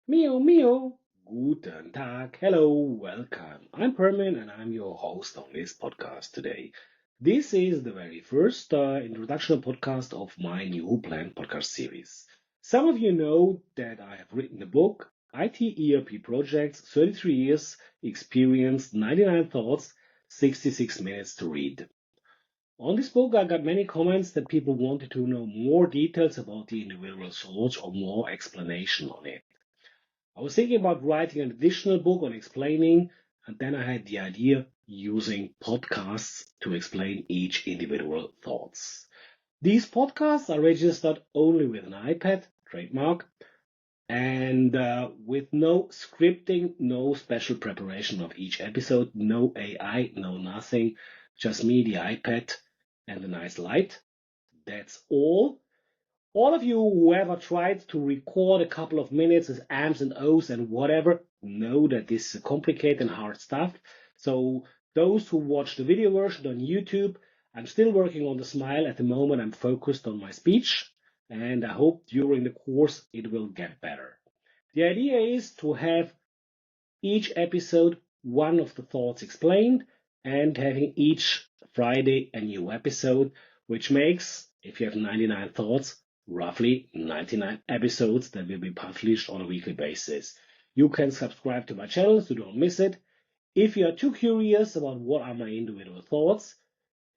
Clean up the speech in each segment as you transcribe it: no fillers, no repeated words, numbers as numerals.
Mio, Mio, guten Tag, hello, welcome. I'm Pirmin and I'm your host on this podcast today. This is the very first introduction podcast of my new planned podcast series. Some of you know that I have written a book, IT ERP Projects, 33 years experience, 99 thoughts, 66 minutes to read. On this book, I got many comments that people wanted to know more details about the individual thoughts or more explanation on it. I was thinking about writing an additional book on explaining, and then I had the idea using podcasts to explain each individual thoughts. These podcasts are registered only with an iPad, trademark, and with no scripting, no special preparation of each episode, no AI, no nothing, just me, the iPad, and a nice light. That's all of you who ever tried to record a couple of minutes with amps and O's and whatever know that this is complicated and hard stuff. So those who watch the video version on YouTube, I'm still working on the smile at the moment. I'm focused on my speech, and I hope during the course it will get better. The idea is to have each episode one of the thoughts explained and having each Friday a new episode, which makes, if you have 99 thoughts, roughly 99 episodes that will be published on a weekly basis. You can subscribe to my channel so you don't miss it. If you are too curious about what are my individual thoughts,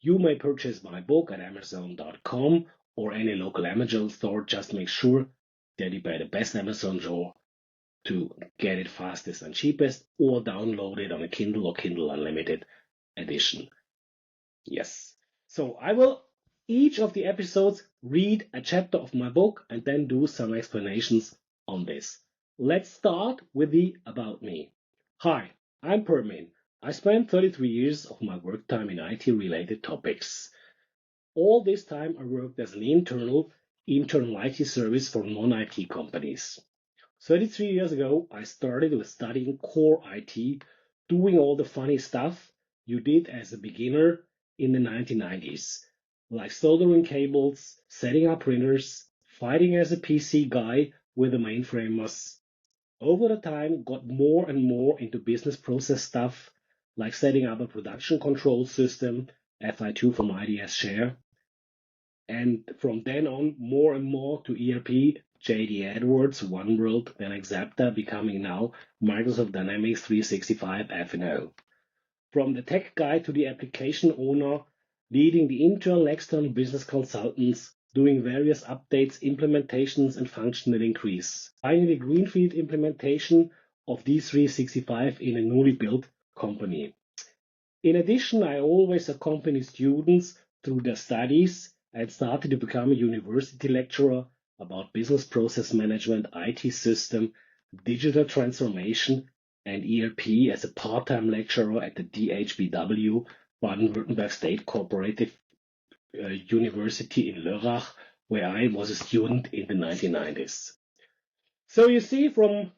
you may purchase my book at Amazon.com or any local Amazon store. Just make sure that you buy the best Amazon store to get it fastest and cheapest, or download it on a Kindle or Kindle Unlimited edition. Yes. So I will each of the episodes read a chapter of my book and then do some explanations on this. Let's start with the about me. Hi, I'm Pirmin. I spent 33 years of my work time in IT related topics. All this time I worked as an internal IT service for non-IT companies. 33 years ago, I started with studying core IT, doing all the funny stuff you did as a beginner in the 1990s, like soldering cables, setting up printers, fighting as a PC guy with the mainframers. Over the time, got more and more into business process stuff, like setting up a production control system, FI2 from IDS Share, and from then on, more and more to ERP, JD Edwards, OneWorld, then Axapta, becoming now Microsoft Dynamics 365 F&O. From the tech guy to the application owner, leading the internal, external business consultants, doing various updates, implementations, and functional increase. Finally, greenfield implementation of D365 in a newly built company. In addition, I always accompany students through their studies and started to become a university lecturer about business process management, IT system, digital transformation, and ERP as a part-time lecturer at the DHBW, Baden-Württemberg State Cooperative University in Lörrach, where I was a student in the 1990s. So you see from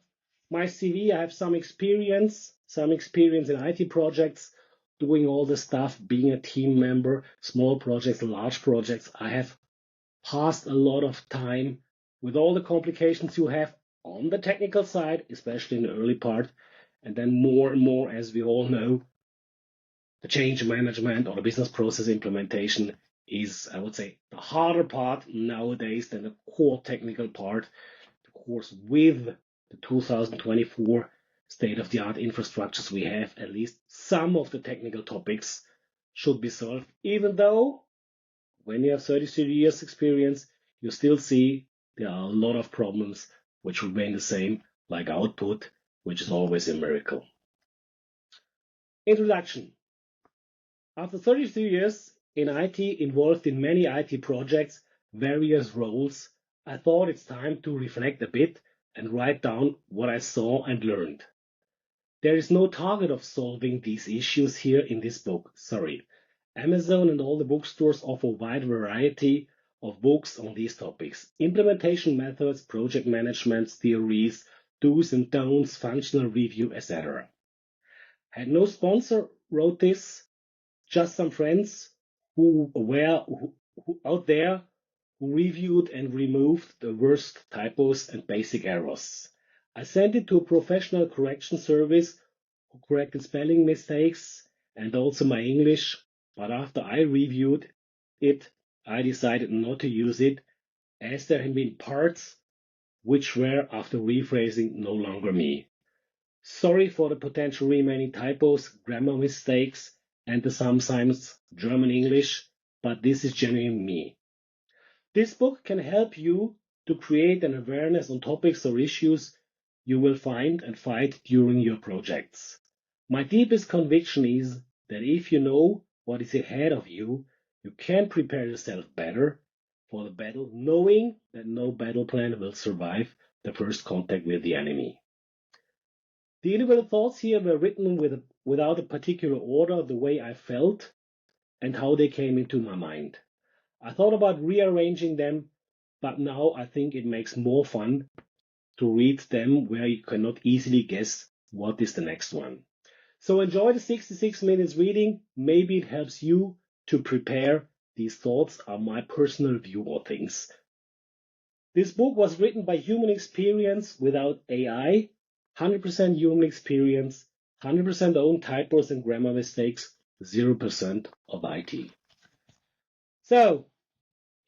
my CV, I have some experience in IT projects, doing all the stuff, being a team member, small projects, large projects. I have passed a lot of time with all the complications you have on the technical side, especially in the early part, and then more and more, as we all know, the change management or the business process implementation is, I would say, the harder part nowadays than the core technical part. Of course, with the 2024 state-of-the-art infrastructures we have, at least some of the technical topics should be solved, even though when you have 33 years experience, you still see there are a lot of problems which remain the same, like output, which is always a miracle. Introduction. After 33 years in IT, involved in many IT projects, various roles, I thought it's time to reflect a bit and write down what I saw and learned. There is no target of solving these issues here in this book, sorry. Amazon and all the bookstores offer a wide variety of books on these topics. Implementation methods, project management theories, do's and don'ts, functional review, etc. Had no sponsor wrote this, just some friends who were out there who reviewed and removed the worst typos and basic errors. I sent it to a professional correction service who corrected spelling mistakes and also my English, but after I reviewed it, I decided not to use it as there had been parts which were, after rephrasing, no longer me. Sorry for the potential remaining typos, grammar mistakes, and the sometimes German English, but this is genuinely me. This book can help you to create an awareness on topics or issues you will find and fight during your projects. My deepest conviction is that if you know what is ahead of you, you can prepare yourself better for the battle, knowing that no battle plan will survive the first contact with the enemy. The individual thoughts here were written without a particular order, the way I felt and how they came into my mind. I thought about rearranging them, but now I think it makes more fun to read them where you cannot easily guess what is the next one. So enjoy the 66 minutes reading. Maybe it helps you to prepare. These thoughts are my personal view of things. This book was written by human experience without AI, 100% human experience, 100% own typos and grammar mistakes, 0% of IT. So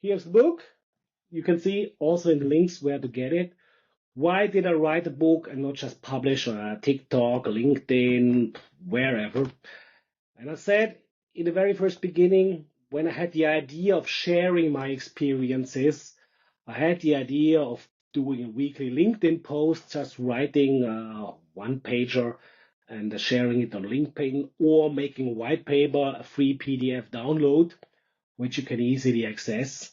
here's the book. You can see also in the links where to get it. Why did I write a book and not just publish on TikTok, LinkedIn, wherever? And I said in the very first beginning, when I had the idea of sharing my experiences, I had the idea of doing a weekly LinkedIn post, just writing a one-pager and sharing it on LinkedIn, or making a white paper, a free PDF download, which you can easily access.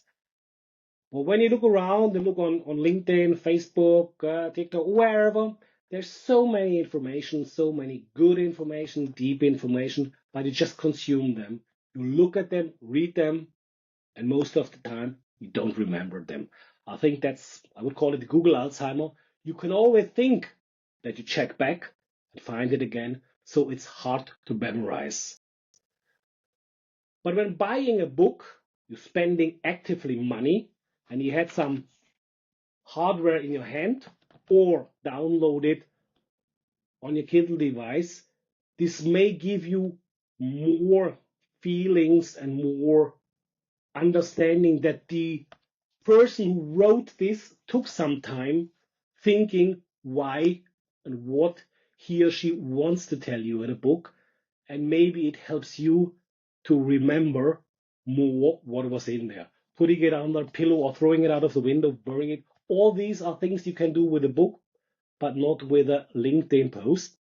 Well, when you look around and look on LinkedIn, Facebook, TikTok, wherever, there's so many information, so many good information, deep information, but you just consume them. You look at them, read them, and most of the time, you don't remember them. I think I would call it Google Alzheimer. You can always think that you check back and find it again, so it's hard to memorize. But when buying a book, you're spending actively money, and you had some hardware in your hand or download it on your Kindle device, this may give you more feelings and more understanding that the person who wrote this took some time thinking why and what he or she wants to tell you in a book, and maybe it helps you to remember more what was in there. Putting it under a pillow or throwing it out of the window, burying it. All these are things you can do with a book, but not with a LinkedIn post.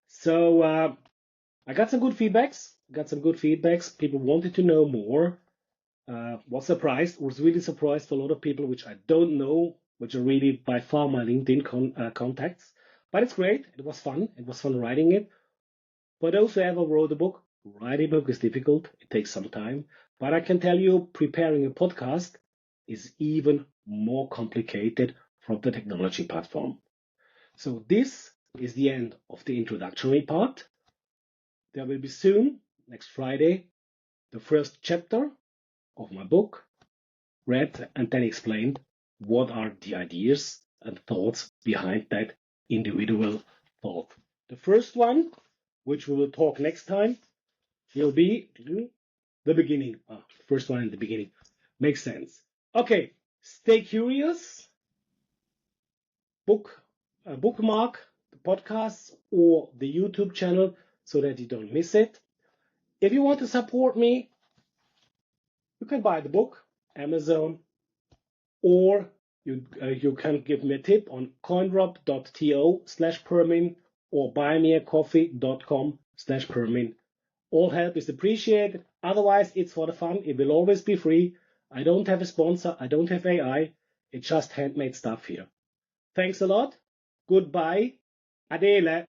So I got some good feedbacks. People wanted to know more. Was surprised, was really surprised for a lot of people which I don't know, which are really by far my LinkedIn contacts. But it's great. It was fun. It was fun writing it. For those who ever wrote a book, writing a book is difficult. It takes some time. But I can tell you, preparing a podcast is even more complicated from the technology platform. So this is the end of the introductory part. There will be soon, next Friday, the first chapter of my book, read and then explained what are the ideas and thoughts behind that individual thought. The first one, which we will talk next time, will be the beginning. First one in the beginning. Makes sense. Okay, stay curious. Bookmark the podcast or the YouTube channel so that you don't miss it. If you want to support me, you can buy the book, Amazon, or you can give me a tip on coindrop.to/Pirmin or buymeacoffee.com/Pirmin. All help is appreciated. Otherwise, it's for the fun. It will always be free. I don't have a sponsor. I don't have AI. It's just handmade stuff here. Thanks a lot. Goodbye. Adele.